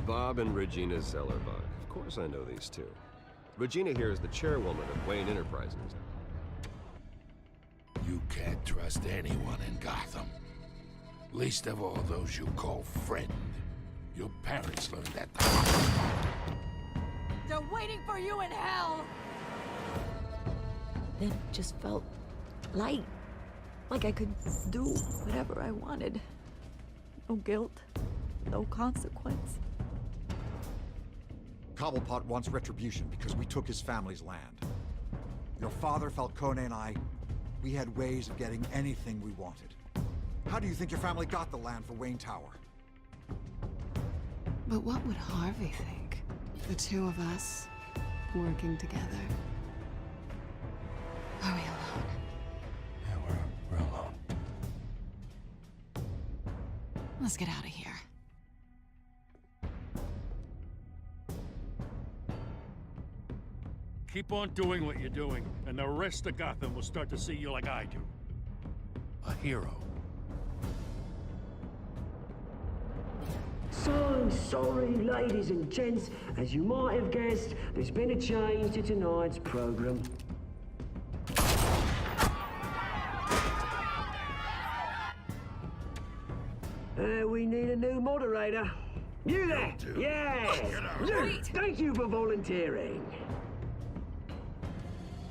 Bob and Regina Zellerbach. Of course I know these two. Regina here is the chairwoman of Wayne Enterprises. You can't trust anyone in Gotham. Least of all those you call friend. Your parents learned that the hard way. They're waiting for you in hell! Then it just felt light. Like I could do whatever I wanted. No guilt, no consequence. Cobblepot wants retribution because we took his family's land. Your father, Falcone, and I, we had ways of getting anything we wanted. How do you think your family got the land for Wayne Tower? But what would Harvey think? The two of us, working together. Are we alone? Yeah, we're alone. Let's get out of here. Keep on doing what you're doing, and the rest of Gotham will start to see you like I do. A hero. So sorry, ladies and gents. As you might have guessed, there's been a change to tonight's program. We need a new moderator. You there? Yes! You! Thank you for volunteering.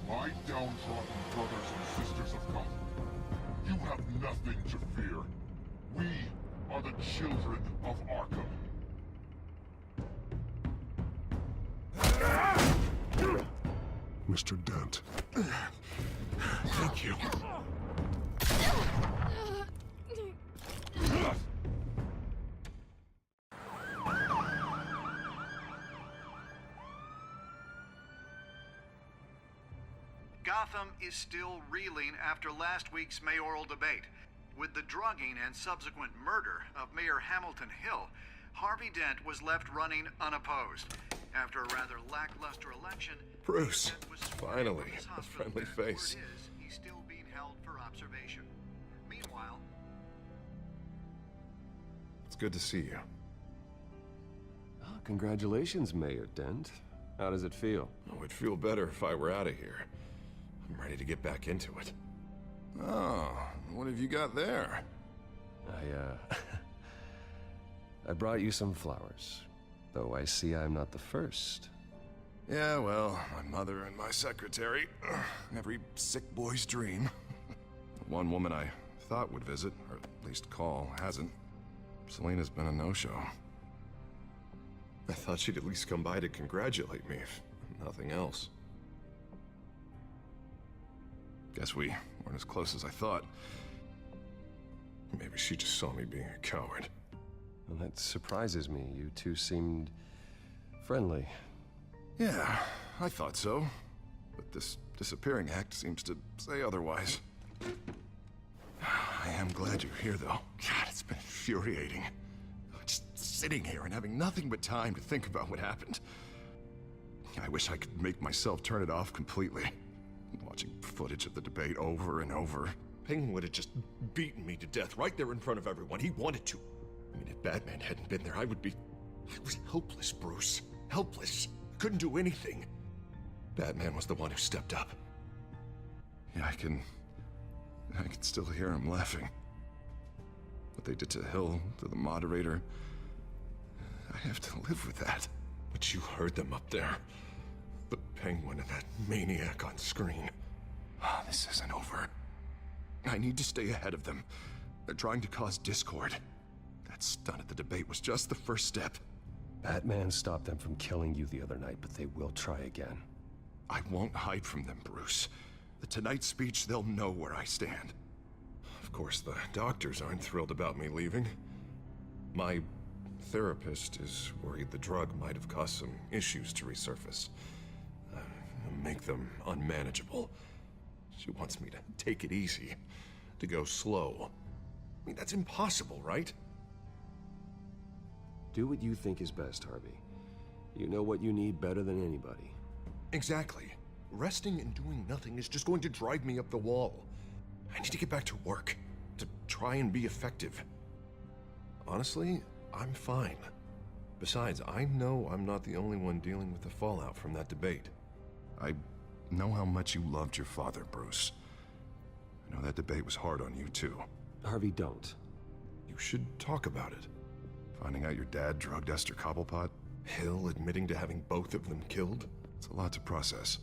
My downtrodden brothers and sisters of Gotham, you have nothing to fear. We are the children of Arkham. Mr. Dent. Thank you. Gotham is still reeling after last week's mayoral debate. With the drugging and subsequent murder of Mayor Hamilton Hill, Harvey Dent was left running unopposed. After a rather lackluster election, Bruce, Dent was finally, his a hospital friendly bed. Word face. is, he's still being held for observation. Meanwhile, It's good to see you. Oh, congratulations, Mayor Dent. How does it feel? Oh, it'd feel better if I were out of here. I'm ready to get back into it. Oh, what have you got there? I brought you some flowers. Though I see I'm not the first. Yeah, well, my mother and my secretary. Every sick boy's dream. The one woman I thought would visit, or at least call, hasn't. Selena's been a no-show. I thought she'd at least come by to congratulate me, if nothing else. Guess we weren't as close as I thought. Maybe she just saw me being a coward. Well, that surprises me. You two seemed friendly. Yeah, I thought so. But this disappearing act seems to say otherwise. I am glad you're here, though. God, it's been infuriating. Just sitting here and having nothing but time to think about what happened. I wish I could make myself turn it off completely. Watching footage of the debate over and over. Penguin would have just beaten me to death right there in front of everyone. He wanted to. I mean, if Batman hadn't been there, I was helpless, Bruce. Helpless. Couldn't do anything. Batman was the one who stepped up. Yeah, I can still hear him laughing. What they did to Hill, to the moderator. I have to live with that. But you heard them up there. The Penguin and that maniac on screen. Oh, this isn't over. I need to stay ahead of them. They're trying to cause discord. That stunt at the debate was just the first step. Batman stopped them from killing you the other night, but they will try again. I won't hide from them, Bruce. The Tonight speech, they'll know where I stand. Of course, the doctors aren't thrilled about me leaving. My therapist is worried the drug might have caused some issues to resurface. Make them unmanageable. She wants me to take it easy, to go slow. I mean, that's impossible, right? Do what you think is best, Harvey. You know what you need better than anybody. Exactly. Resting and doing nothing is just going to drive me up the wall. I need to get back to work, to try and be effective. Honestly, I'm fine. Besides, I know I'm not the only one dealing with the fallout from that debate. I know how much you loved your father, Bruce. I know that debate was hard on you, too. Harvey, don't. You should talk about it. Finding out your dad drugged Esther Cobblepot, Hill admitting to having both of them killed. It's a lot to process.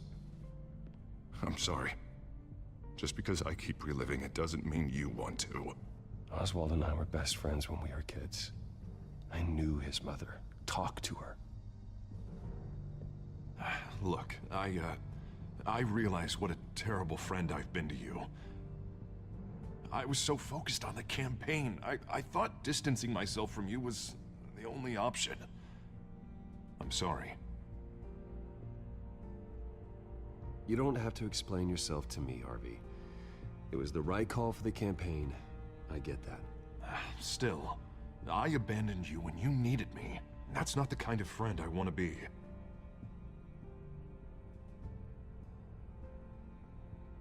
I'm sorry. Just because I keep reliving it doesn't mean you want to. Oswald and I were best friends when we were kids. I knew his mother. Talked to her. Look, I realize what a terrible friend I've been to you. I was so focused on the campaign. I thought distancing myself from you was the only option. I'm sorry. You don't have to explain yourself to me, Harvey. It was the right call for the campaign. I get that. Still, I abandoned you when you needed me. That's not the kind of friend I want to be.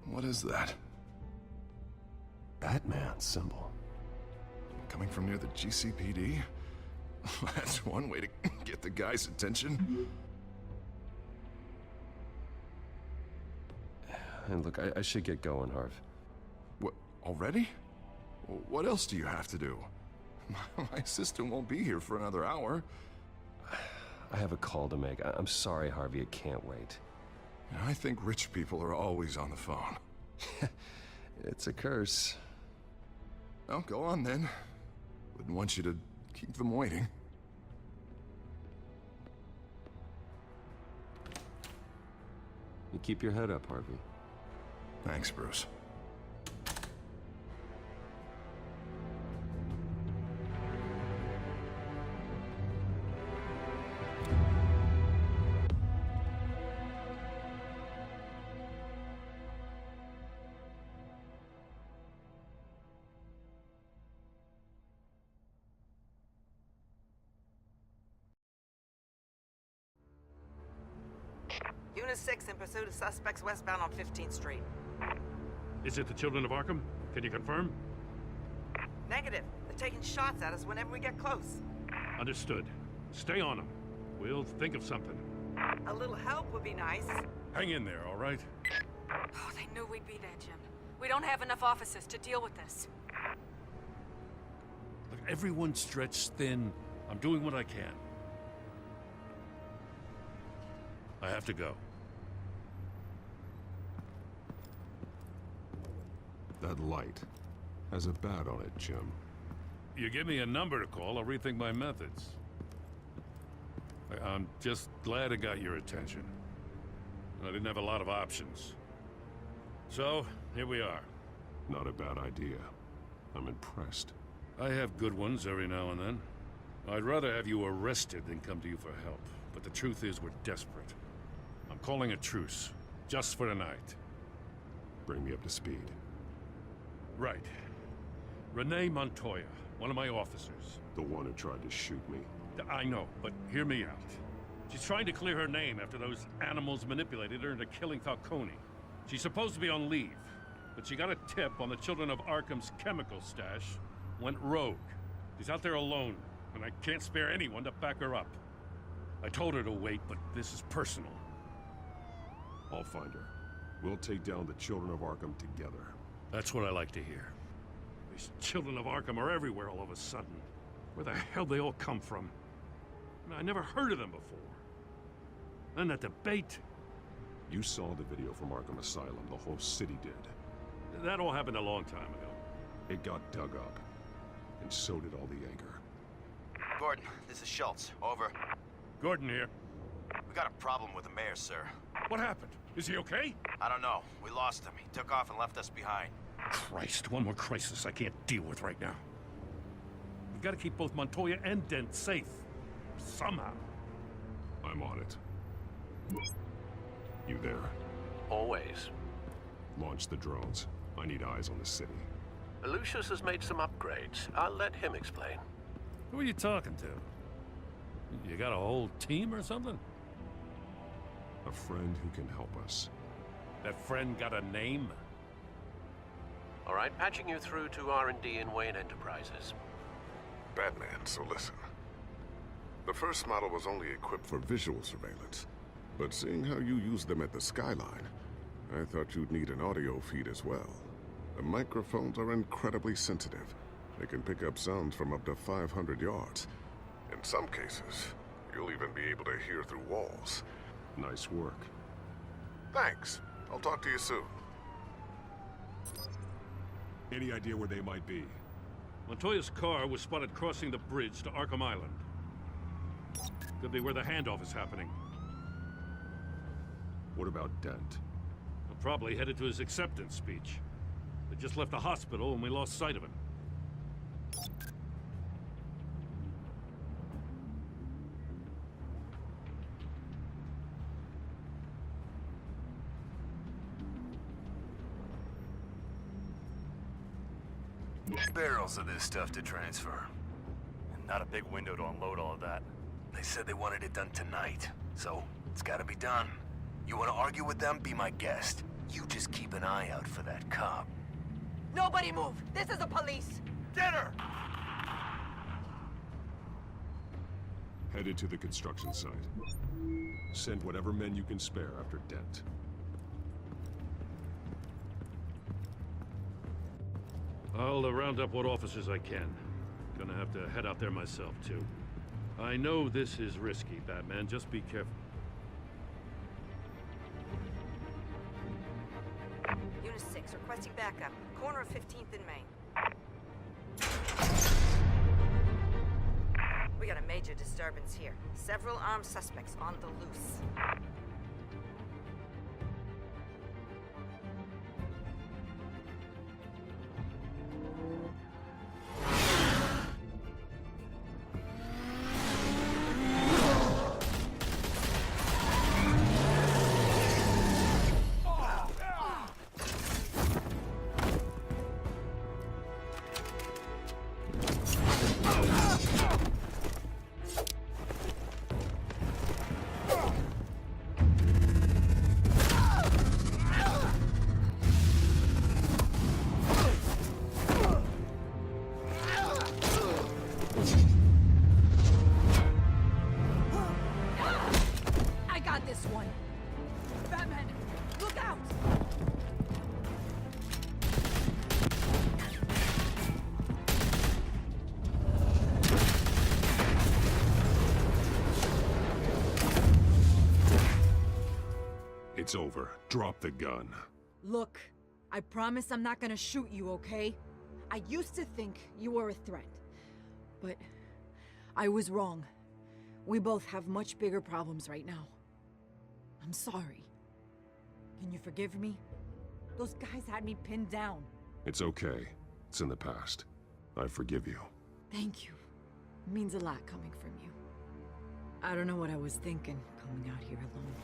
What is that? Batman symbol. Coming from near the GCPD? That's one way to get the guy's attention. And look, I should get going, Harv. What, already? What else do you have to do? My assistant won't be here for another hour. I have a call to make. I'm sorry, Harvey, it can't wait. I think rich people are always on the phone. It's a curse. Oh, go on then. Wouldn't want you to keep them waiting. You keep your head up, Harvey. Thanks, Bruce. Unit 6 in pursuit of suspects westbound on 15th Street. Is it the Children of Arkham? Can you confirm? Negative. They're taking shots at us whenever we get close. Understood. Stay on them. We'll think of something. A little help would be nice. Hang in there, all right? Oh, they knew we'd be there, Jim. We don't have enough officers to deal with this. Look, everyone's stretched thin. I'm doing what I can. I have to go. That light has a bat on it, Jim. You give me a number to call, I'll rethink my methods. I'm just glad it got your attention. I didn't have a lot of options. So, here we are. Not a bad idea. I'm impressed. I have good ones every now and then. I'd rather have you arrested than come to you for help. But the truth is, we're desperate. I'm calling a truce, just for tonight. Bring me up to speed. Right. Renee Montoya, one of my officers. The one who tried to shoot me. I know, but hear me out. She's trying to clear her name after those animals manipulated her into killing Falcone. She's supposed to be on leave, but she got a tip on the Children of Arkham's chemical stash, went rogue. She's out there alone, and I can't spare anyone to back her up. I told her to wait, but this is personal. I'll find her. We'll take down the Children of Arkham together. That's what I like to hear. These Children of Arkham are everywhere all of a sudden. Where the hell they all come from? I never heard of them before. Then that debate. You saw the video from Arkham Asylum. The whole city did. That all happened a long time ago. It got dug up. And so did all the anger. Gordon, this is Schultz. Over. Gordon here. We got a problem with the mayor, sir. What happened? Is he okay? I don't know. We lost him. He took off and left us behind. Christ, one more crisis I can't deal with right now. We've got to keep both Montoya and Dent safe. Somehow. I'm on it. You there? Always. Launch the drones. I need eyes on the city. Lucius has made some upgrades. I'll let him explain. Who are you talking to? You got a whole team or something? A friend who can help us. That friend got a name? All right, patching you through to R&D in Wayne Enterprises. Batman, so listen. The first model was only equipped for visual surveillance. But seeing how you use them at the Skyline, I thought you'd need an audio feed as well. The microphones are incredibly sensitive. They can pick up sounds from up to 500 yards. In some cases, you'll even be able to hear through walls. Nice work. Thanks. I'll talk to you soon. Any idea where they might be? Montoya's car was spotted crossing the bridge to Arkham Island. Could be where the handoff is happening. What about Dent? He'll probably headed to his acceptance speech. They just left the hospital and we lost sight of him. Barrels of this stuff to transfer. And not a big window to unload all of that. They said they wanted it done tonight, so it's gotta be done. You wanna argue with them? Be my guest. You just keep an eye out for that cop. Nobody move! This is the police! Get her! Headed to the construction site. Send whatever men you can spare after Dent. I'll round up what officers I can. Gonna have to head out there myself, too. I know this is risky, Batman. Just be careful. Unit 6, requesting backup. Corner of 15th and Main. We got a major disturbance here. Several armed suspects on the loose. It's over. Drop the gun. Look, I promise I'm not gonna shoot you, okay? I used to think you were a threat, but I was wrong. We both have much bigger problems right now. I'm sorry. Can you forgive me? Those guys had me pinned down. It's okay. It's in the past. I forgive you. Thank you. It means a lot coming from you. I don't know what I was thinking, coming out here alone.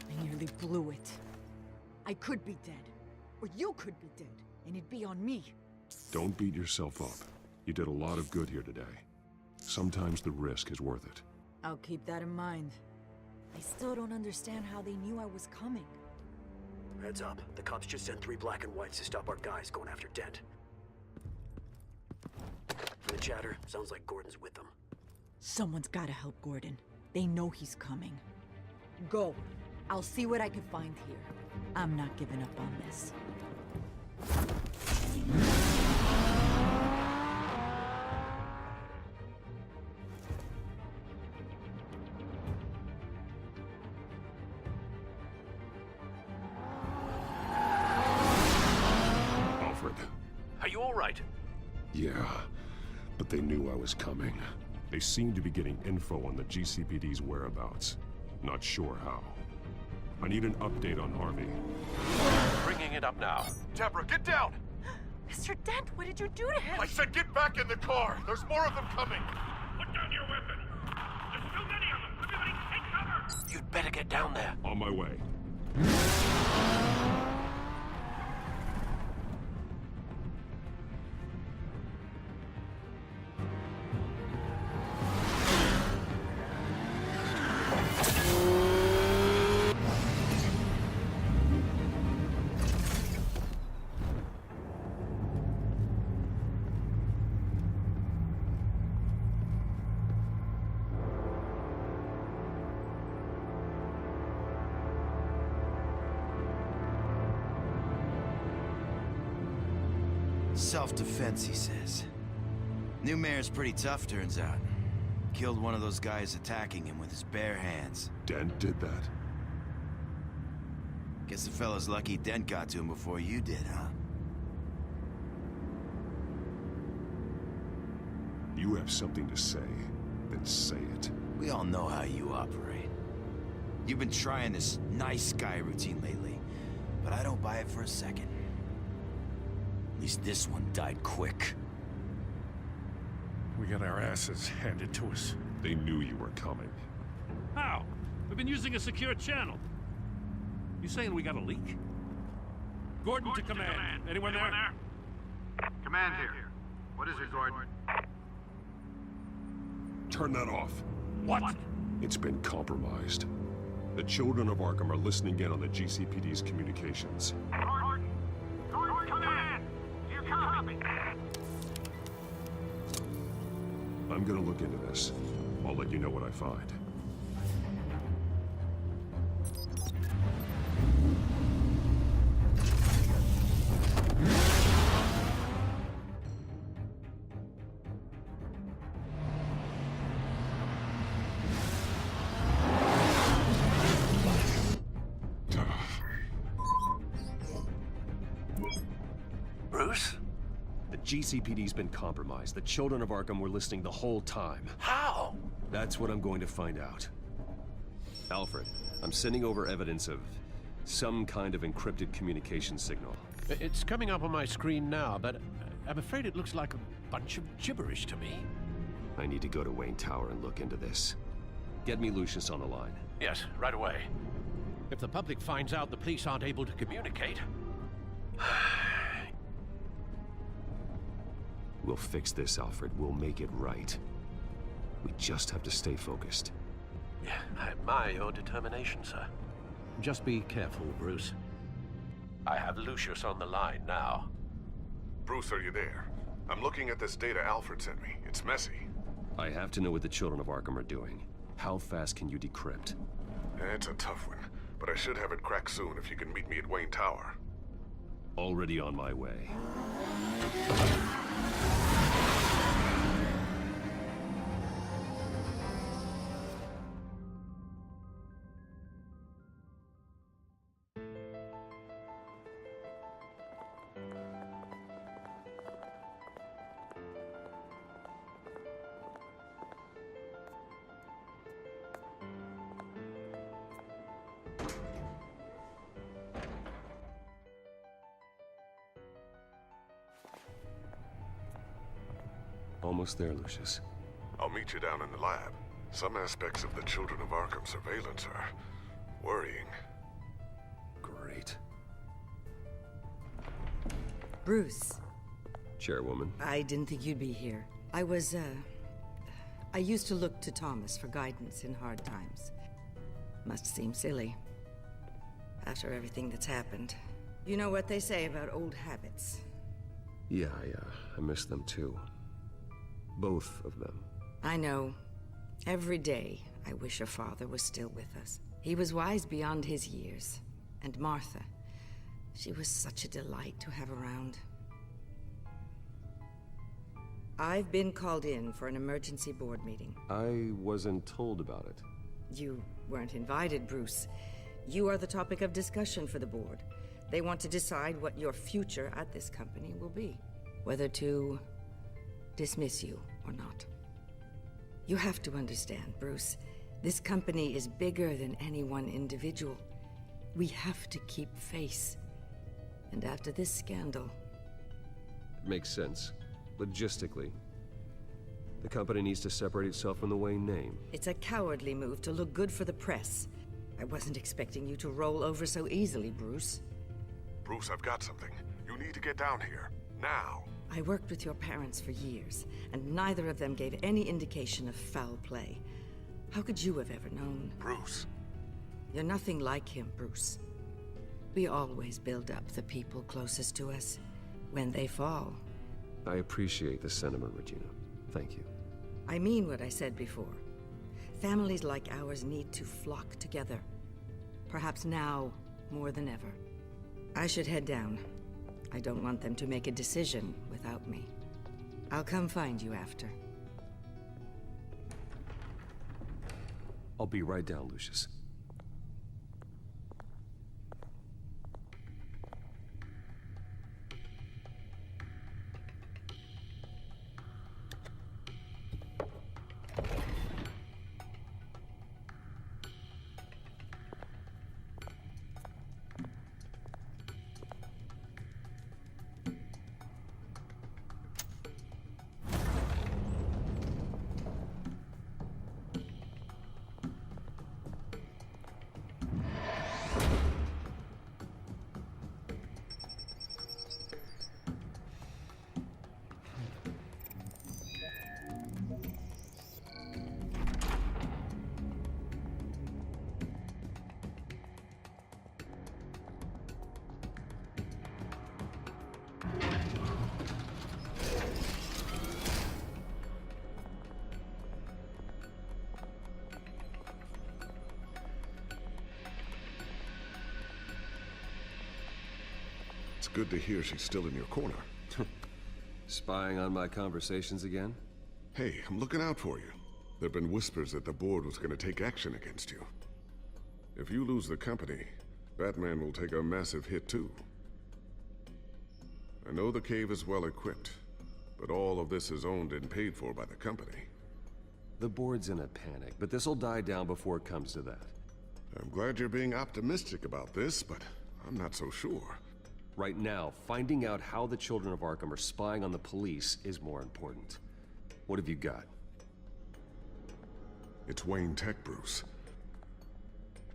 I nearly blew it. I could be dead. Or you could be dead, and it'd be on me. Don't beat yourself up. You did a lot of good here today. Sometimes the risk is worth it. I'll keep that in mind. I still don't understand how they knew I was coming. Heads up. The cops just sent 3 black and whites to stop our guys going after Dent. From the chatter, sounds like Gordon's with them. Someone's gotta help Gordon. They know he's coming. Go. I'll see what I can find here. I'm not giving up on this. Alfred. Are you all right? Yeah, but they knew I was coming. They seemed to be getting info on the GCPD's whereabouts. Not sure how. I need an update on Harvey. Bringing it up now. Deborah, get down! Mr. Dent, what did you do to him? I said get back in the car! There's more of them coming! Put down your weapon! There's too many of them! Everybody take cover! You'd better get down there. On my way. Self-defense, he says. New mayor's pretty tough, turns out. Killed one of those guys attacking him with his bare hands. Dent did that? Guess the fella's lucky Dent got to him before you did, huh? You have something to say, then say it. We all know how you operate. You've been trying this nice guy routine lately, but I don't buy it for a second. At least this one died quick. We got our asses handed to us. They knew you were coming. How? We've been using a secure channel. You saying we got a leak? Gordon to command. Anyone there? Command here. What is it, Gordon? Turn that off. What? It's been compromised. The children of Arkham are listening in on the GCPD's communications. Gordon, command! You copy? I'm gonna look into this. I'll let you know what I find. Bruce? The GCPD's been compromised. The children of Arkham were listening the whole time. How? That's what I'm going to find out. Alfred, I'm sending over evidence of some kind of encrypted communication signal. It's coming up on my screen now, but I'm afraid it looks like a bunch of gibberish to me. I need to go to Wayne Tower and look into this. Get me Lucius on the line. Yes, right away. If the public finds out the police aren't able to communicate... We'll fix this, Alfred. We'll make it right. We just have to stay focused. Yeah, I admire your determination, sir. Just be careful, Bruce. I have Lucius on the line now. Bruce, are you there? I'm looking at this data Alfred sent me. It's messy. I have to know what the children of Arkham are doing. How fast can you decrypt? It's a tough one, but I should have it cracked soon if you can meet me at Wayne Tower. Already on my way. Almost there, Lucius. I'll meet you down in the lab. Some aspects of the Children of Arkham surveillance are worrying. Great. Bruce. Chairwoman. I didn't think you'd be here. I used to look to Thomas for guidance in hard times. Must seem silly. After everything that's happened. You know what they say about old habits. Yeah, I miss them too. Both of them. I know. Every day, I wish your father was still with us. He was wise beyond his years. And Martha, she was such a delight to have around. I've been called in for an emergency board meeting. I wasn't told about it. You weren't invited, Bruce. You are the topic of discussion for the board. They want to decide what your future at this company will be. Whether to dismiss you or not. You have to understand, Bruce. This company is bigger than any one individual. We have to keep face. And after this scandal... It makes sense. Logistically. The company needs to separate itself from the Wayne name. It's a cowardly move to look good for the press. I wasn't expecting you to roll over so easily, Bruce. Bruce, I've got something. You need to get down here. Now. I worked with your parents for years, and neither of them gave any indication of foul play. How could you have ever known? Bruce. You're nothing like him, Bruce. We always build up the people closest to us. When they fall... I appreciate the sentiment, Regina. Thank you. I mean what I said before. Families like ours need to flock together. Perhaps now, more than ever. I should head down. I don't want them to make a decision without me. I'll come find you after. I'll be right down, Lucius. It's good to hear she's still in your corner. Spying on my conversations again? Hey, I'm looking out for you. There've been whispers that the board was gonna take action against you. If you lose the company, Batman will take a massive hit too. I know the cave is well equipped, but all of this is owned and paid for by the company. The board's in a panic, but this'll die down before it comes to that. I'm glad you're being optimistic about this, but I'm not so sure. Right now, finding out how the Children of Arkham are spying on the police is more important. What have you got? It's Wayne Tech, Bruce.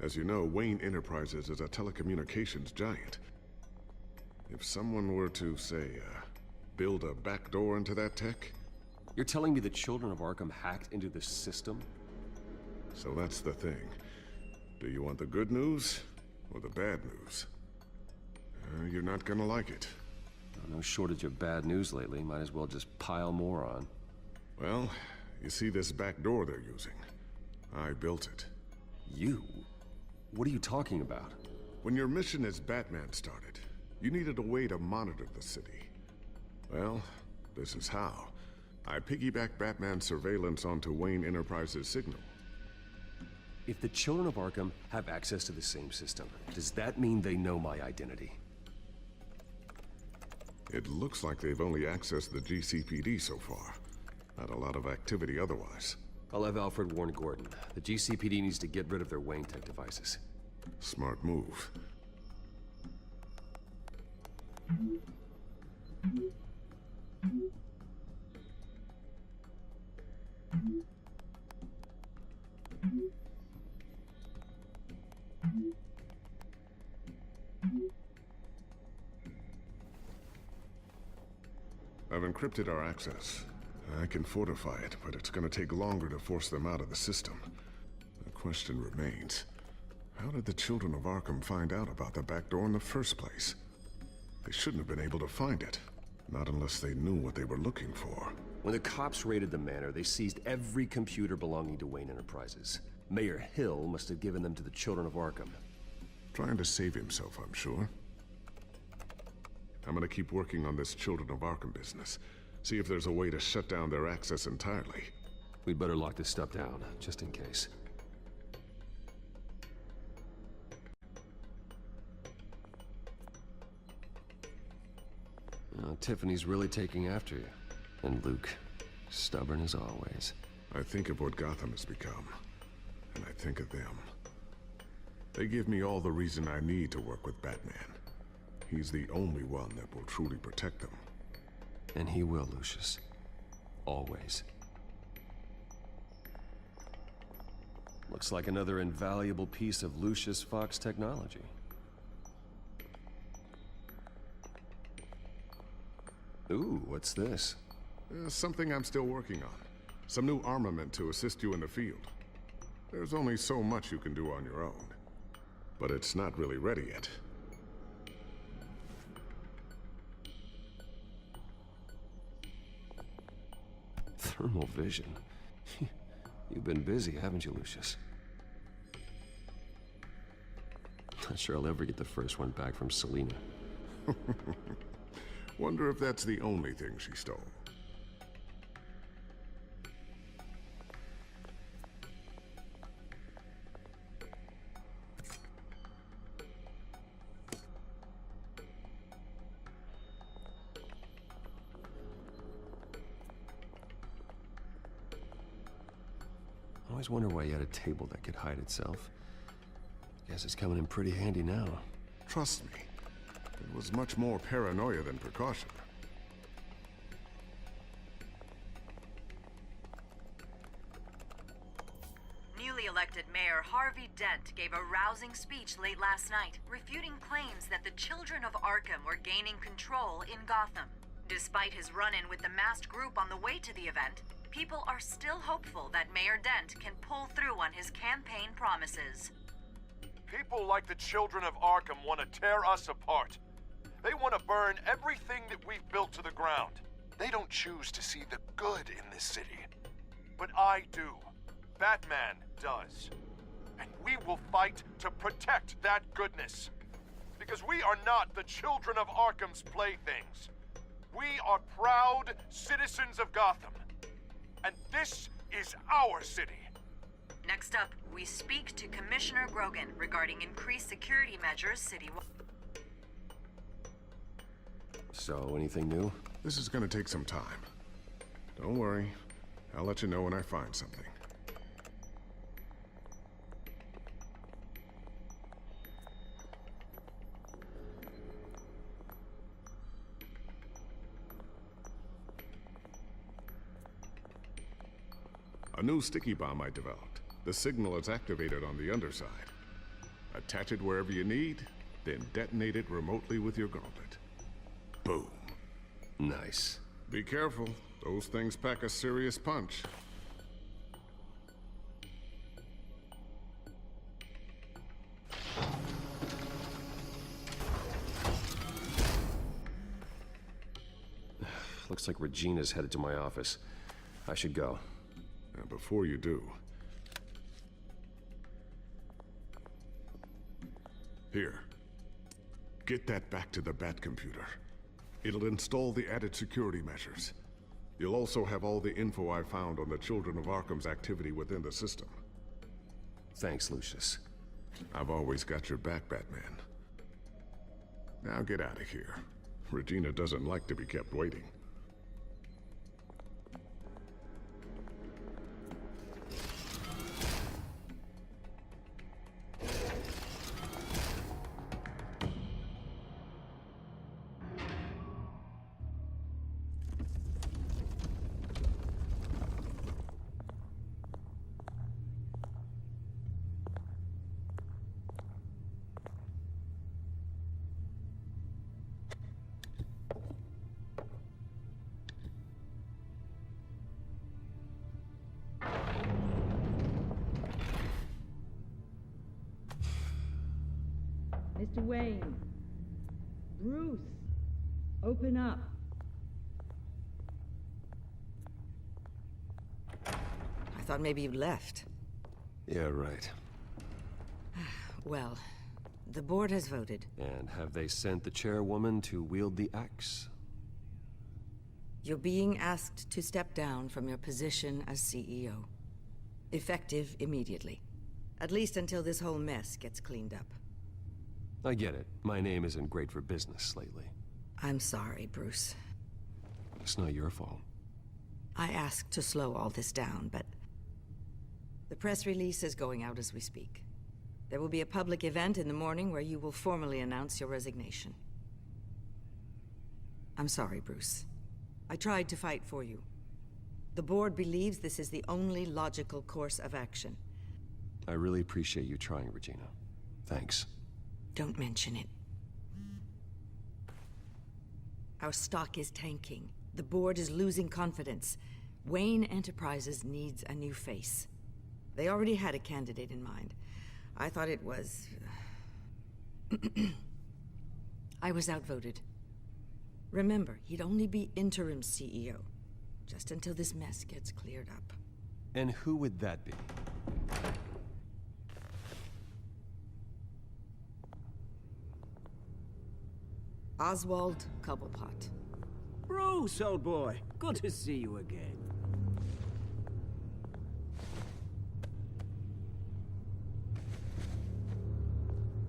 As you know, Wayne Enterprises is a telecommunications giant. If someone were to, say, build a backdoor into that tech... You're telling me the Children of Arkham hacked into the system? So that's the thing. Do you want the good news or the bad news? You're not gonna like it. No shortage of bad news lately. Might as well just pile more on. Well, you see this back door they're using? I built it. You? What are you talking about? When your mission as Batman started, you needed a way to monitor the city. Well, this is how. I piggybacked Batman's surveillance onto Wayne Enterprises' signal. If the Children of Arkham have access to the same system, does that mean they know my identity? It looks like they've only accessed the GCPD so far. Not a lot of activity otherwise. I'll have Alfred warn Gordon. The GCPD needs to get rid of their Wayne Tech devices. Smart move. I've encrypted our access. I can fortify it, but it's gonna take longer to force them out of the system. The question remains, how did the Children of Arkham find out about the back door in the first place? They shouldn't have been able to find it. Not unless they knew what they were looking for. When the cops raided the manor, they seized every computer belonging to Wayne Enterprises. Mayor Hill must have given them to the Children of Arkham. Trying to save himself, I'm sure. I'm gonna keep working on this Children of Arkham business. See if there's a way to shut down their access entirely. We'd better lock this stuff down, just in case. Tiffany's really taking after you. And Luke, stubborn as always. I think of what Gotham has become, and I think of them. They give me all the reason I need to work with Batman. He's the only one that will truly protect them. And he will, Lucius. Always. Looks like another invaluable piece of Lucius Fox technology. Ooh, what's this? Something I'm still working on. Some new armament to assist you in the field. There's only so much you can do on your own. But it's not really ready yet. Thermal vision. You've been busy, haven't you, Lucius? Not sure I'll ever get the first one back from Selina. Wonder if that's the only thing she stole. I always wonder why you had a table that could hide itself. Guess it's coming in pretty handy now. Trust me, it was much more paranoia than precaution. Newly elected Mayor Harvey Dent gave a rousing speech late last night, refuting claims that the children of Arkham were gaining control in Gotham. Despite his run-in with the masked group on the way to the event, people are still hopeful that Mayor Dent can pull through on his campaign promises. People like the children of Arkham want to tear us apart. They want to burn everything that we've built to the ground. They don't choose to see the good in this city. But I do. Batman does. And we will fight to protect that goodness. Because we are not the children of Arkham's playthings. We are proud citizens of Gotham. And this is our city. Next up, we speak to Commissioner Grogan regarding increased security measures citywide. So, anything new? This is gonna take some time. Don't worry, I'll let you know when I find something. A new sticky bomb I developed. The signal is activated on the underside. Attach it wherever you need, then detonate it remotely with your gauntlet. Boom. Nice. Be careful. Those things pack a serious punch. Looks like Regina's headed to my office. I should go. And before you do... Here. Get that back to the Bat computer. It'll install the added security measures. You'll also have all the info I found on the Children of Arkham's activity within the system. Thanks, Lucius. I've always got your back, Batman. Now get out of here. Regina doesn't like to be kept waiting. Mr. Wayne. Bruce. Open up. I thought maybe you left. Yeah, right. Well, the board has voted. And have they sent the chairwoman to wield the axe? You're being asked to step down from your position as CEO. Effective immediately. At least until this whole mess gets cleaned up. I get it. My name isn't great for business lately. I'm sorry, Bruce. It's not your fault. I asked to slow all this down, but... the press release is going out as we speak. There will be a public event in the morning where you will formally announce your resignation. I'm sorry, Bruce. I tried to fight for you. The board believes this is the only logical course of action. I really appreciate you trying, Regina. Thanks. Don't mention it. Our stock is tanking. The board is losing confidence. Wayne Enterprises needs a new face. They already had a candidate in mind. I thought it was... I was outvoted. Remember, he'd only be interim CEO, just until this mess gets cleared up. And who would that be? Oswald Cobblepot. Bruce, old boy. Good to see you again.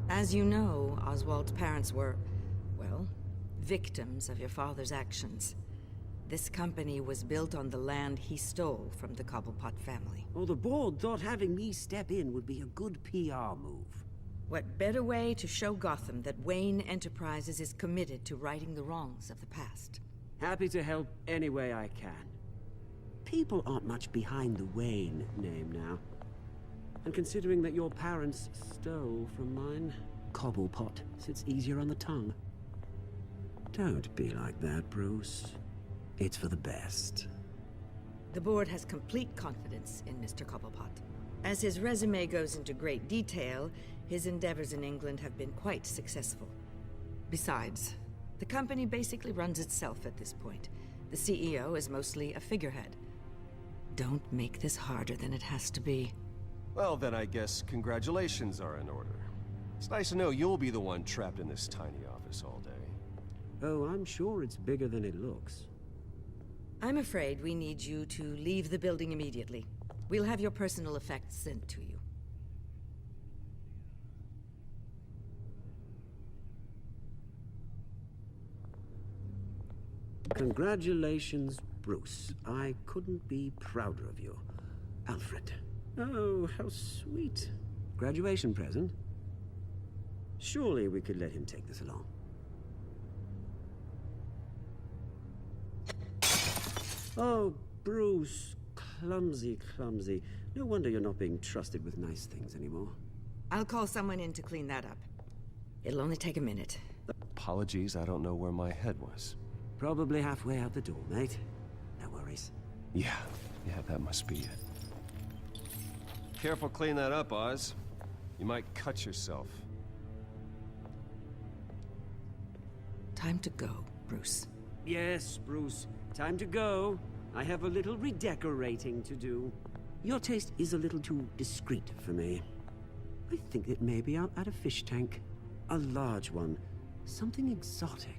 As you know, Oswald's parents were, well, victims of your father's actions. This company was built on the land he stole from the Cobblepot family. Oh, the board thought having me step in would be a good PR move. What better way to show Gotham that Wayne Enterprises is committed to righting the wrongs of the past? Happy to help any way I can. People aren't much behind the Wayne name now. And considering that your parents stole from mine, Cobblepot sits easier on the tongue. Don't be like that, Bruce. It's for the best. The board has complete confidence in Mr. Cobblepot. As his resume goes into great detail, his endeavors in England have been quite successful. Besides, the company basically runs itself at this point. The CEO is mostly a figurehead. Don't make this harder than it has to be. Well, then I guess congratulations are in order. It's nice to know you'll be the one trapped in this tiny office all day. Oh, I'm sure it's bigger than it looks. I'm afraid we need you to leave the building immediately. We'll have your personal effects sent to you. Congratulations, Bruce. I couldn't be prouder of you. Alfred. Oh, how sweet. Graduation present? Surely we could let him take this along. Oh, Bruce. Clumsy, clumsy. No wonder you're not being trusted with nice things anymore. I'll call someone in to clean that up. It'll only take a minute. Apologies, I don't know where my head was. Probably halfway out the door, mate. No worries. Yeah, that must be it. Careful clean that up, Oz. You might cut yourself. Time to go, Bruce. Yes, Bruce. Time to go. I have a little redecorating to do. Your taste is a little too discreet for me. I think that maybe I'll add a fish tank. A large one. Something exotic.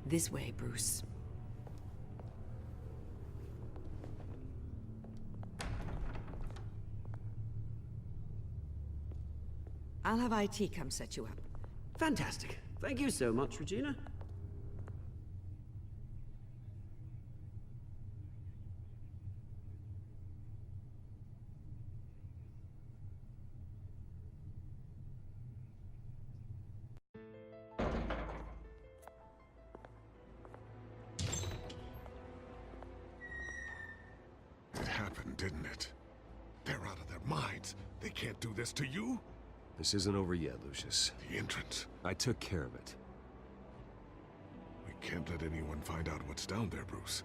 This way, Bruce. I'll have IT come set you up. Fantastic. Thank you so much, Regina. It happened, didn't it? They're out of their minds. They can't do this to you. This isn't over yet, Lucius. The entrance. I took care of it. We can't let anyone find out what's down there, Bruce.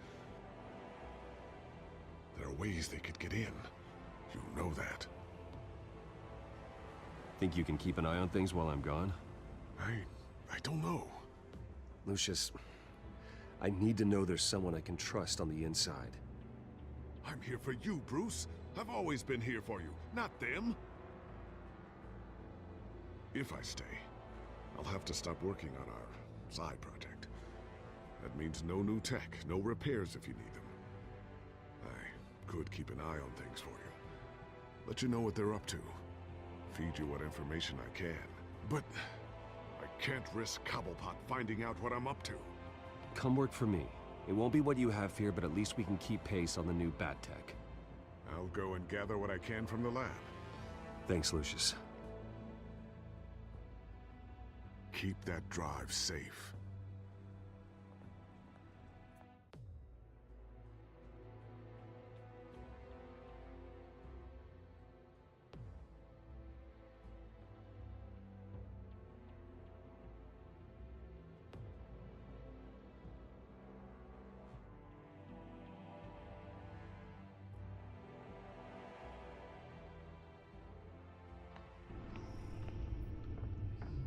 There are ways they could get in. You know that. Think you can keep an eye on things while I'm gone? I don't know. Lucius, I need to know there's someone I can trust on the inside. I'm here for you, Bruce. I've always been here for you, not them. If I stay, I'll have to stop working on our side project. That means no new tech, no repairs if you need them. I could keep an eye on things for you. Let you know what they're up to. Feed you what information I can. But I can't risk Cobblepot finding out what I'm up to. Come work for me. It won't be what you have here, but at least we can keep pace on the new bat tech. I'll go and gather what I can from the lab. Thanks, Lucius. Keep that drive safe.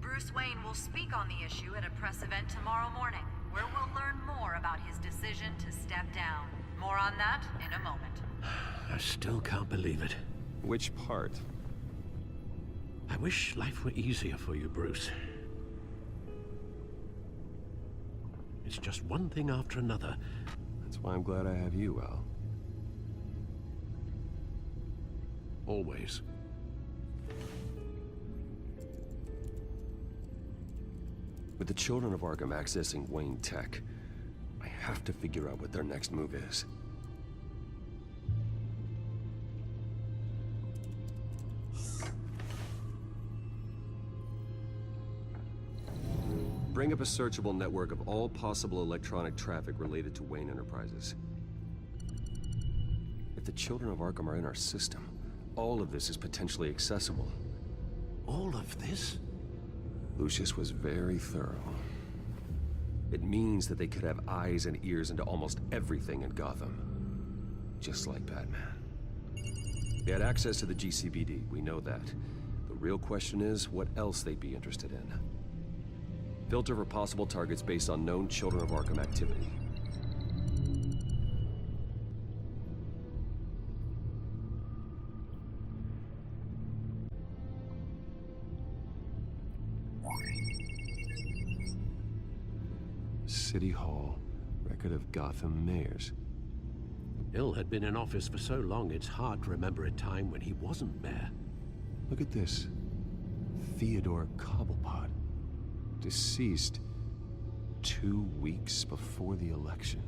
Bruce Wayne will speak on the issue at a press event tomorrow morning, where we'll learn more about his decision to step down. More on that in a moment. I still can't believe it. Which part? I wish life were easier for you, Bruce. It's just one thing after another. That's why I'm glad I have you, Al. Always. With the Children of Arkham accessing Wayne Tech, I have to figure out what their next move is. Bring up a searchable network of all possible electronic traffic related to Wayne Enterprises. If the Children of Arkham are in our system, all of this is potentially accessible. All of this? Lucius was very thorough. It means that they could have eyes and ears into almost everything in Gotham. Just like Batman. They had access to the GCPD, we know that. The real question is, what else they'd be interested in. Filter for possible targets based on known Children of Arkham activity. City Hall, record of Gotham mayors. Hill had been in office for so long, it's hard to remember a time when he wasn't mayor. Look at this. Theodore Cobblepot. Deceased 2 weeks before the election.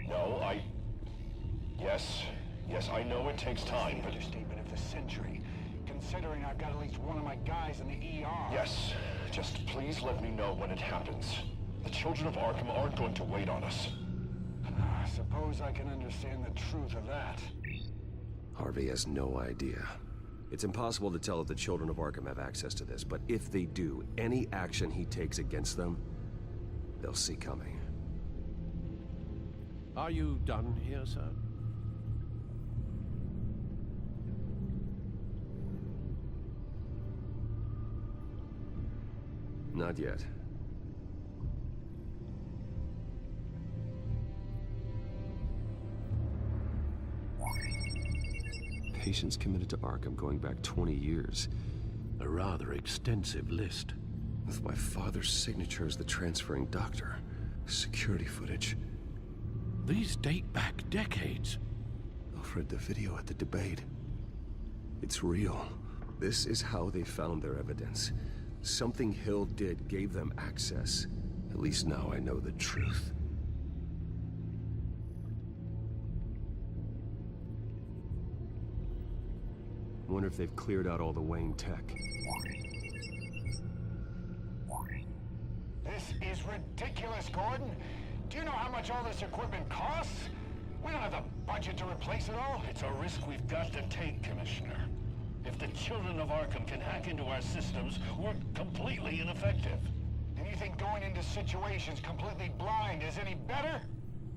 No, Yes, I know it takes time, but... Understatement of the century, considering I've got at least one of my guys in the ER. Yes, just please let me know when it happens. The Children of Arkham aren't going to wait on us. I suppose I can understand the truth of that. Harvey has no idea. It's impossible to tell if the Children of Arkham have access to this, but if they do, any action he takes against them, they'll see coming. Are you done here, sir? Not yet. Patients committed to Arkham going back 20 years. A rather extensive list. With my father's signature as the transferring doctor. Security footage. These date back decades. Alfred, the video at the debate. It's real. This is how they found their evidence. Something Hill did gave them access. At least now I know the truth. Wonder if they've cleared out all the Wayne tech. This is ridiculous, Gordon. Do you know how much all this equipment costs? We don't have the budget to replace it all. It's a risk we've got to take, Commissioner. If the Children of Arkham can hack into our systems, we're completely ineffective. And you think going into situations completely blind is any better?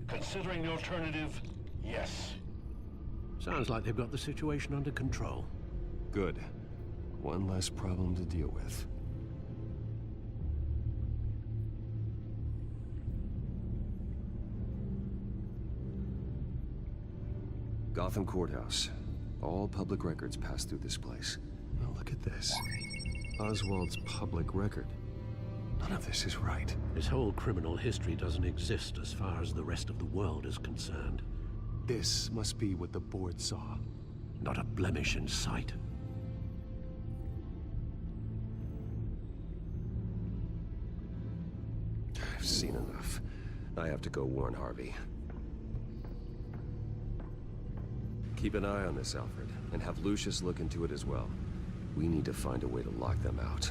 Considering the alternative, yes. Sounds like they've got the situation under control. Good. One less problem to deal with. Gotham Courthouse. All public records pass through this place. Now look at this. Oswald's public record. None of this is right. His whole criminal history doesn't exist as far as the rest of the world is concerned. This must be what the board saw. Not a blemish in sight. I've seen enough. I have to go warn Harvey. Keep an eye on this, Alfred, and have Lucius look into it as well. We need to find a way to lock them out.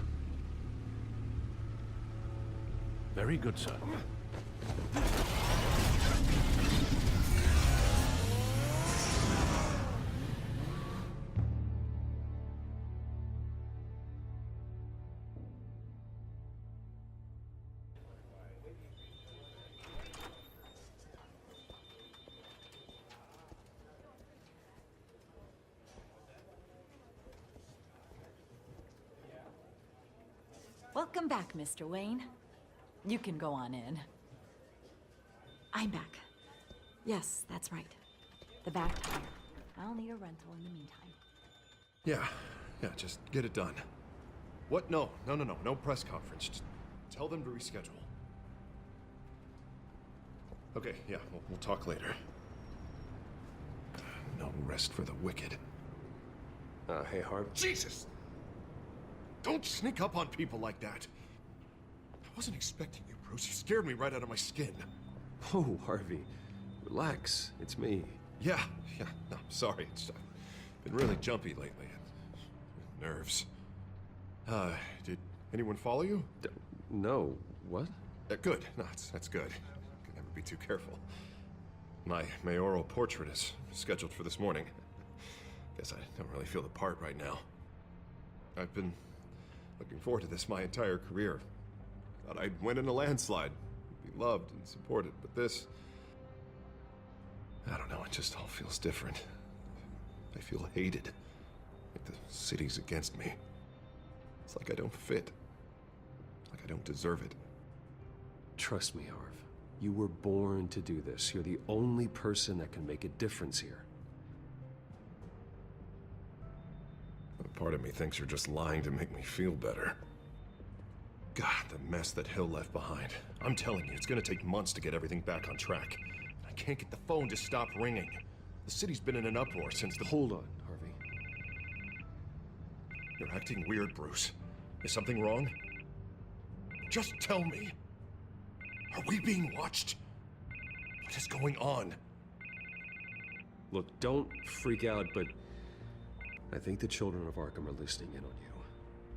Very good, sir. Welcome back, Mr. Wayne. You can go on in. I'm back. Yes, that's right. The back tire. I'll need a rental in the meantime. Yeah, just get it done. What? No press conference. Just tell them to reschedule. Okay, yeah, we'll talk later. No rest for the wicked. Hey, Harv. Jesus! Don't sneak up on people like that. I wasn't expecting you, Bruce. You scared me right out of my skin. Oh, Harvey. Relax. It's me. Yeah, no, I'm sorry. I've been really jumpy lately. Nerves. Did anyone follow you? No. What? Good. No, that's good. Could never be too careful. My mayoral portrait is scheduled for this morning. Guess I don't really feel the part right now. I've been looking forward to this my entire career. Thought I'd win in a landslide, be loved and supported, but this... I don't know, it just all feels different. I feel hated. Like the city's against me. It's like I don't fit. Like I don't deserve it. Trust me, Harv. You were born to do this. You're the only person that can make a difference here. Part of me thinks you're just lying to make me feel better. God, the mess that Hill left behind. I'm telling you, it's gonna take months to get everything back on track. I can't get the phone to stop ringing. The city's been in an uproar since the... Hold on, Harvey. You're acting weird, Bruce. Is something wrong? Just tell me. Are we being watched? What is going on? Look, don't freak out, but I think the children of Arkham are listening in on you.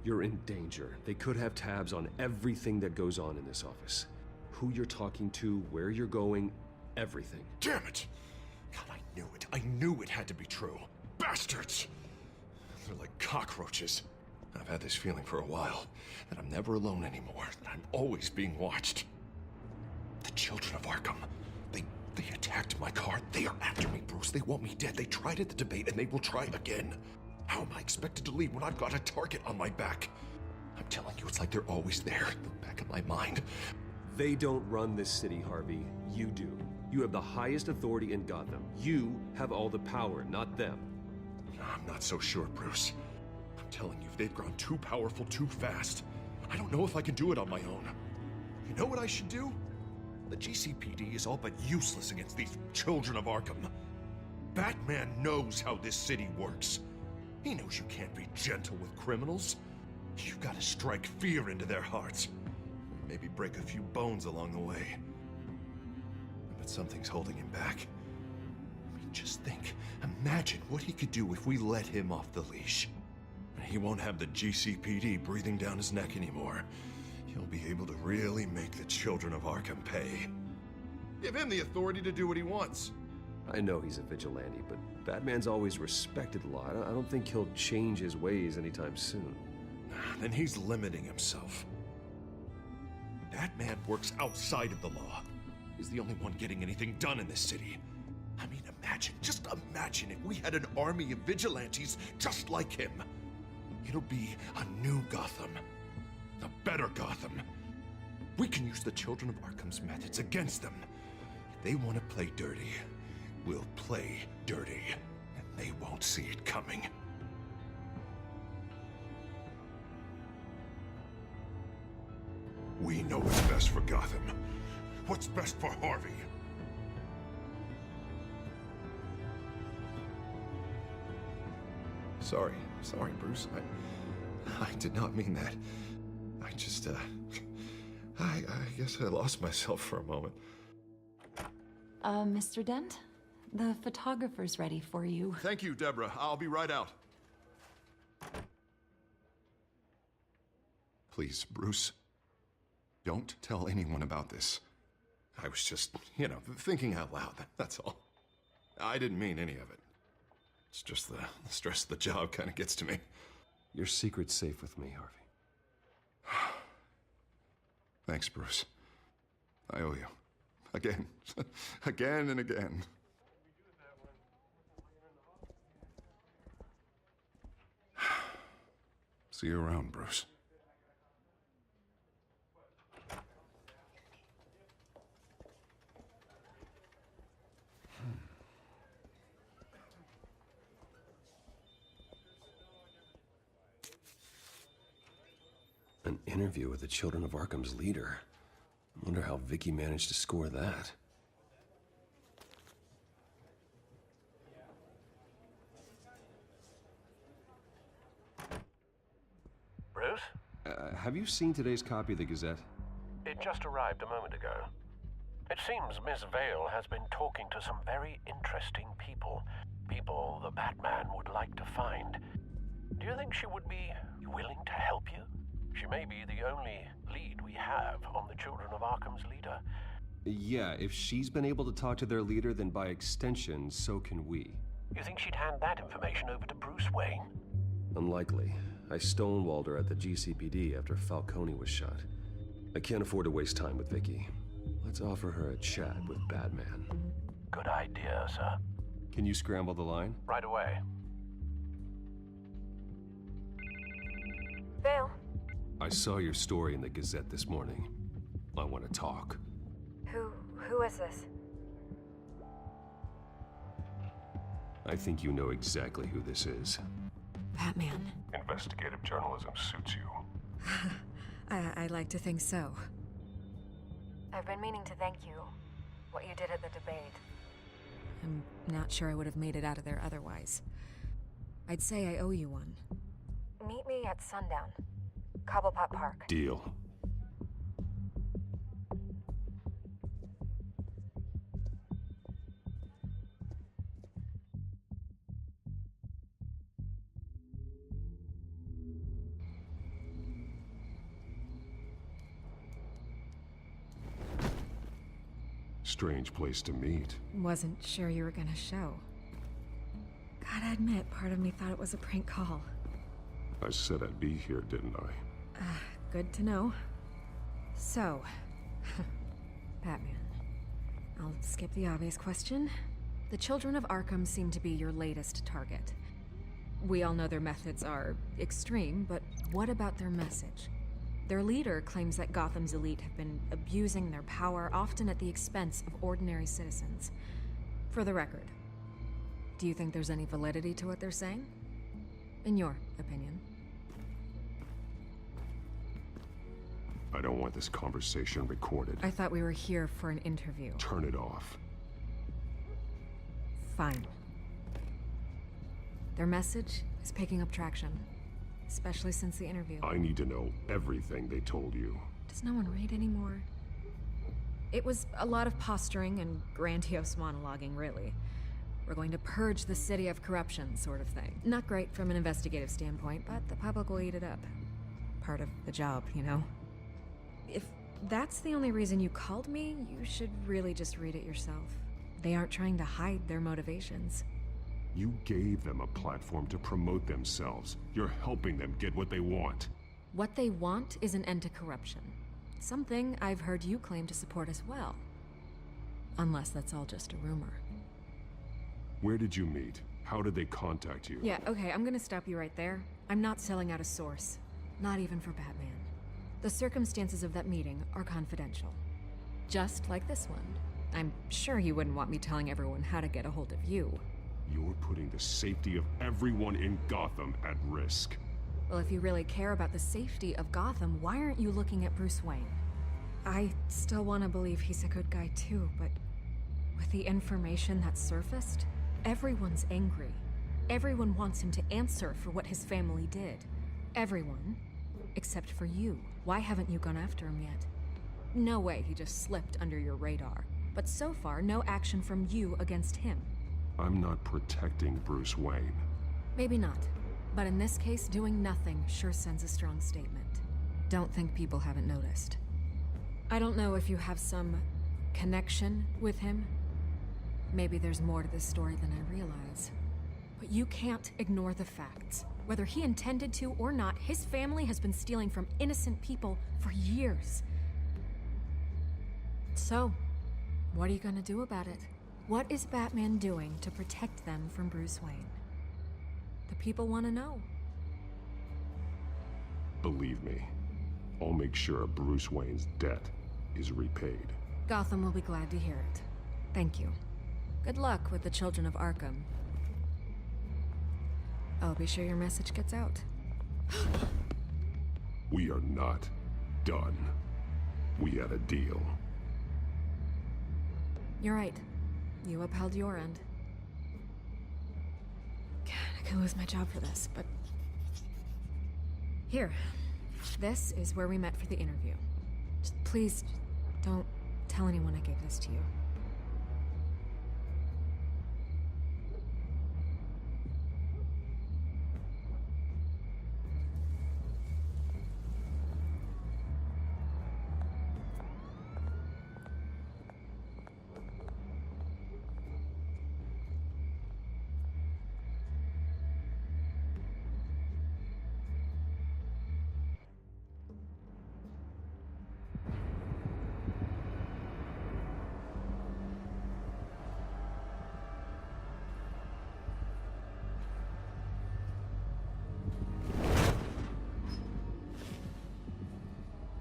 You're in danger. They could have tabs on everything that goes on in this office. Who you're talking to, where you're going, everything. Damn it! God, I knew it. I knew it had to be true. Bastards! They're like cockroaches. I've had this feeling for a while, that I'm never alone anymore, that I'm always being watched. The children of Arkham, they attacked my car. They are after me, Bruce. They want me dead. They tried at the debate, and they will try again. How am I expected to leave when I've got a target on my back? I'm telling you, it's like they're always there, in the back of my mind. They don't run this city, Harvey. You do. You have the highest authority in Gotham. You have all the power, not them. I'm not so sure, Bruce. I'm telling you, they've grown too powerful too fast. I don't know if I can do it on my own. You know what I should do? The GCPD is all but useless against these children of Arkham. Batman knows how this city works. He knows you can't be gentle with criminals. You've got to strike fear into their hearts. Maybe break a few bones along the way. But something's holding him back. I mean, just think. Imagine what he could do if we let him off the leash. He won't have the GCPD breathing down his neck anymore. He'll be able to really make the children of Arkham pay. Give him the authority to do what he wants. I know he's a vigilante, but Batman's always respected law. I don't think he'll change his ways anytime soon. Then he's limiting himself. Batman works outside of the law. He's the only one getting anything done in this city. I mean, just imagine if we had an army of vigilantes just like him. It'll be a new Gotham. A better Gotham. We can use the children of Arkham's methods against them. If they want to play dirty, we'll play dirty. And they won't see it coming. We know what's best for Gotham. What's best for Harvey. Sorry, Bruce. I did not mean that. I just, I guess I lost myself for a moment. Mr. Dent? The photographer's ready for you. Thank you, Deborah. I'll be right out. Please, Bruce, don't tell anyone about this. I was just, thinking out loud, that's all. I didn't mean any of it. It's just the stress of the job kind of gets to me. Your secret's safe with me, Harvey. Thanks, Bruce. I owe you. Again. Again and again. See you around, Bruce. An interview with the Children of Arkham's leader. I wonder how Vicky managed to score that. Bruce? Have you seen today's copy of the Gazette? It just arrived a moment ago. It seems Miss Vale has been talking to some very interesting people. People the Batman would like to find. Do you think she would be willing to help you? She may be the only lead we have on the Children of Arkham's leader. Yeah, if she's been able to talk to their leader, then by extension, so can we. You think she'd hand that information over to Bruce Wayne? Unlikely. I stonewalled her at the GCPD after Falcone was shot. I can't afford to waste time with Vicky. Let's offer her a chat with Batman. Good idea, sir. Can you scramble the line? Right away. Vale. I saw your story in the Gazette this morning. I want to talk. Who is this? I think you know exactly who this is. Batman. Investigative journalism suits you. I'd like to think so. I've been meaning to thank you. What you did at the debate. I'm not sure I would have made it out of there otherwise. I'd say I owe you one. Meet me at sundown. Cobblepot Park. Deal. Strange place to meet. Wasn't sure you were gonna show. Gotta admit, part of me thought it was a prank call. I said I'd be here, didn't I? Good to know. So, Batman. I'll skip the obvious question. The Children of Arkham seem to be your latest target. We all know their methods are extreme, but what about their message? Their leader claims that Gotham's elite have been abusing their power, often at the expense of ordinary citizens. For the record, do you think there's any validity to what they're saying? In your opinion? I don't want this conversation recorded. I thought we were here for an interview. Turn it off. Fine. Their message is picking up traction, especially since the interview. I need to know everything they told you. Does no one read anymore? It was a lot of posturing and grandiose monologuing, really. We're going to purge the city of corruption, sort of thing. Not great from an investigative standpoint, but the public will eat it up. Part of the job, you know? If that's the only reason you called me, you should really just read it yourself. They aren't trying to hide their motivations. You gave them a platform to promote themselves. You're helping them get what they want. What they want is an end to corruption. Something I've heard you claim to support as well. Unless that's all just a rumor. Where did you meet? How did they contact you? Yeah, okay, I'm gonna stop you right there. I'm not selling out a source. Not even for Batman. The circumstances of that meeting are confidential. Just like this one. I'm sure you wouldn't want me telling everyone how to get a hold of you. You're putting the safety of everyone in Gotham at risk. Well, if you really care about the safety of Gotham, why aren't you looking at Bruce Wayne? I still want to believe he's a good guy too, but with the information that surfaced, everyone's angry. Everyone wants him to answer for what his family did. Everyone, except for you. Why haven't you gone after him yet? No way he just slipped under your radar. But so far, no action from you against him. I'm not protecting Bruce Wayne. Maybe not. But in this case, doing nothing sure sends a strong statement. Don't think people haven't noticed. I don't know if you have some connection with him. Maybe there's more to this story than I realize. But you can't ignore the facts. Whether he intended to or not, his family has been stealing from innocent people for years. So, what are you gonna do about it? What is Batman doing to protect them from Bruce Wayne? The people want to know. Believe me, I'll make sure Bruce Wayne's debt is repaid. Gotham will be glad to hear it. Thank you. Good luck with the Children of Arkham. I'll be sure your message gets out. We are not done. We had a deal. You're right. You upheld your end. God, I could lose my job for this, but... Here. This is where we met for the interview. Just please, don't tell anyone I gave this to you.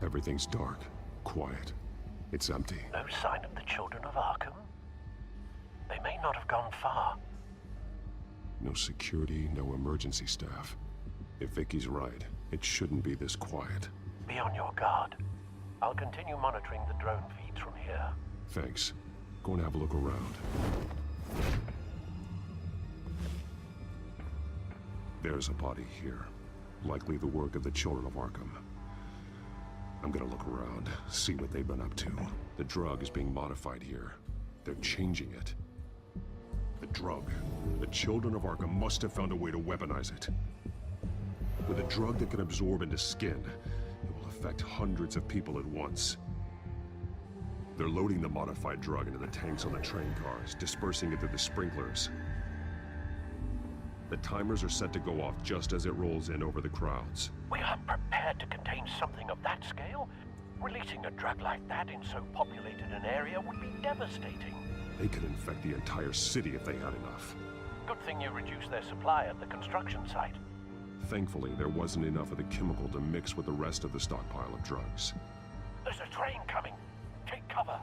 Everything's dark, quiet. It's empty. No sign of the children of Arkham? They may not have gone far. No security, no emergency staff. If Vicky's right, it shouldn't be this quiet. Be on your guard. I'll continue monitoring the drone feeds from here. Thanks. Go and have a look around. There's a body here. Likely the work of the children of Arkham. I'm gonna look around, see what they've been up to. The drug is being modified here. They're changing it. The drug. The children of Arkham must have found a way to weaponize it. With a drug that can absorb into skin, it will affect hundreds of people at once. They're loading the modified drug into the tanks on the train cars, dispersing it through the sprinklers. The timers are set to go off just as it rolls in over the crowds. We aren't prepared to contain something of that scale. Releasing a drug like that in so populated an area would be devastating. They could infect the entire city if they had enough. Good thing you reduced their supply at the construction site. Thankfully, there wasn't enough of the chemical to mix with the rest of the stockpile of drugs. There's a train coming. Take cover.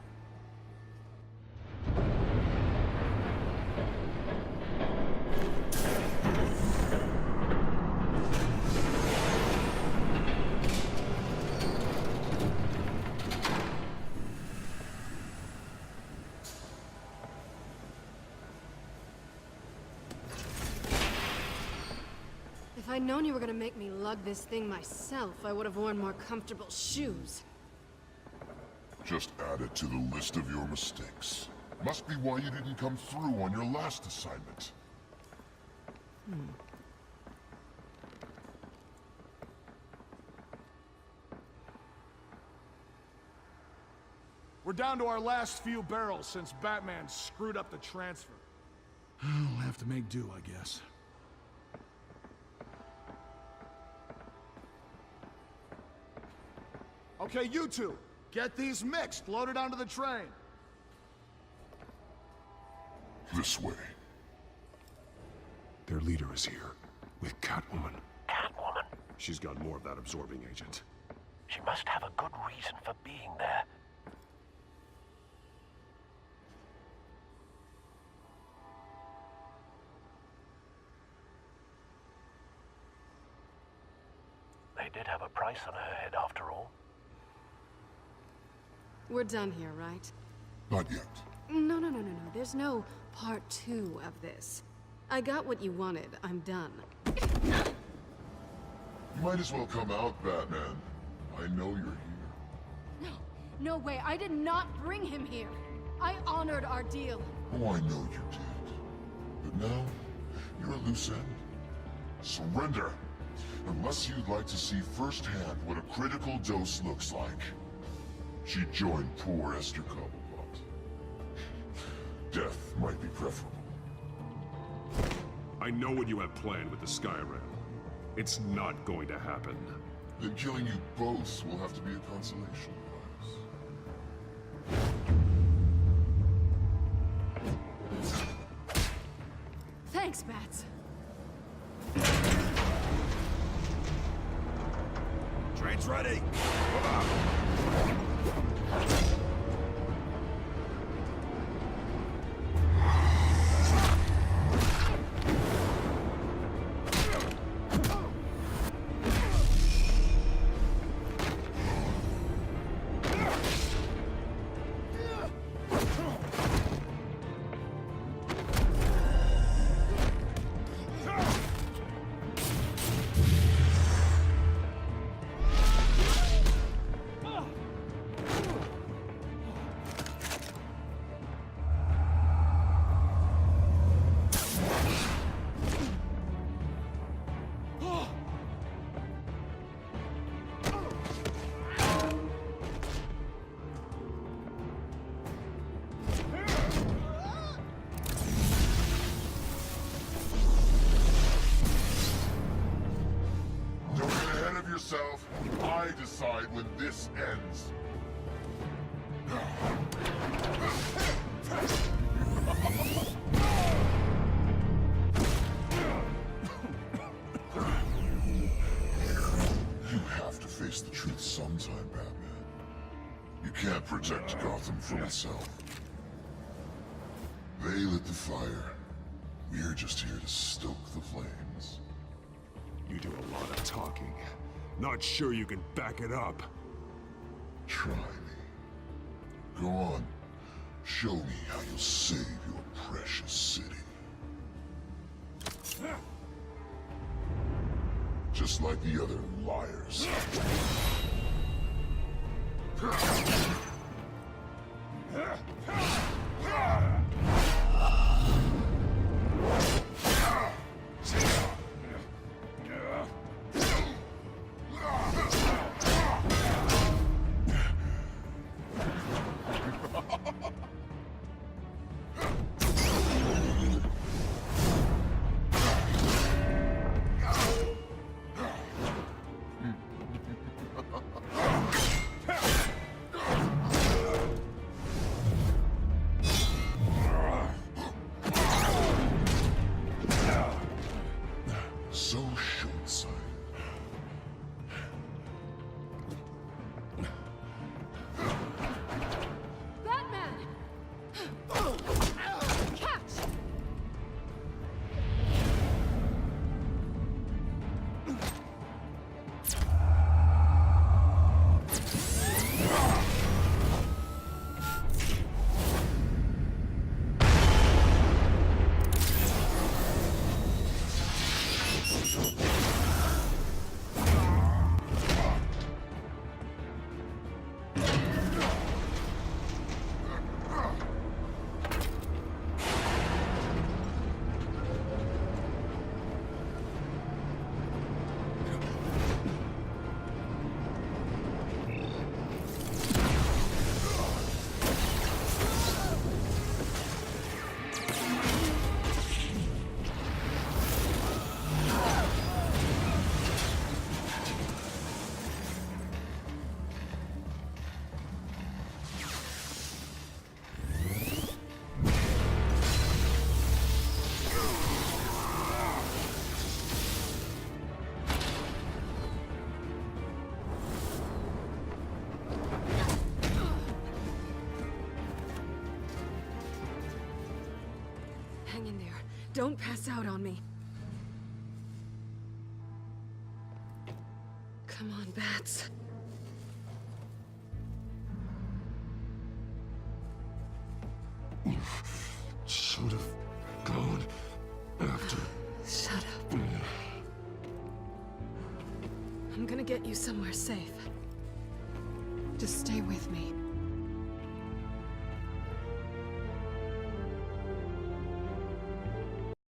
If I'd known you were gonna make me lug this thing myself, I would have worn more comfortable shoes. Just add it to the list of your mistakes. Must be why you didn't come through on your last assignment. We're down to our last few barrels since Batman screwed up the transfer. We'll have to make do, I guess. Okay, you two, get these mixed, loaded onto the train. This way. Their leader is here, with Catwoman. Catwoman? She's got more of that absorbing agent. She must have a good reason for being there. They did have a price on her head after all. We're done here, right? Not yet. No. There's no part 2 of this. I got what you wanted. I'm done. You might as well come out, Batman. I know you're here. No way. I did not bring him here. I honored our deal. Oh, I know you did. But now, you're a loose end. Surrender! Unless you'd like to see firsthand what a critical dose looks like. She joined poor Esther Cobblepot. Death might be preferable. I know what you have planned with the Skyrim. It's not going to happen. Then killing you both will have to be a consolation prize. Thanks, Bats. Train's ready! yourself. I decide when this ends. You have to face the truth sometime, Batman. You can't protect Gotham from itself. They lit the fire. We're just here to stoke the flames. You do a lot of talking. Not sure you can back it up. Try me. Go on. Show me how you'll save your precious city. Just like the other liars. So short-sighted. Batman! Catch! Hang in there. Don't pass out on me. Come on, Bats. Should have gone after. Shut up. I'm gonna get you somewhere safe. Just stay with me.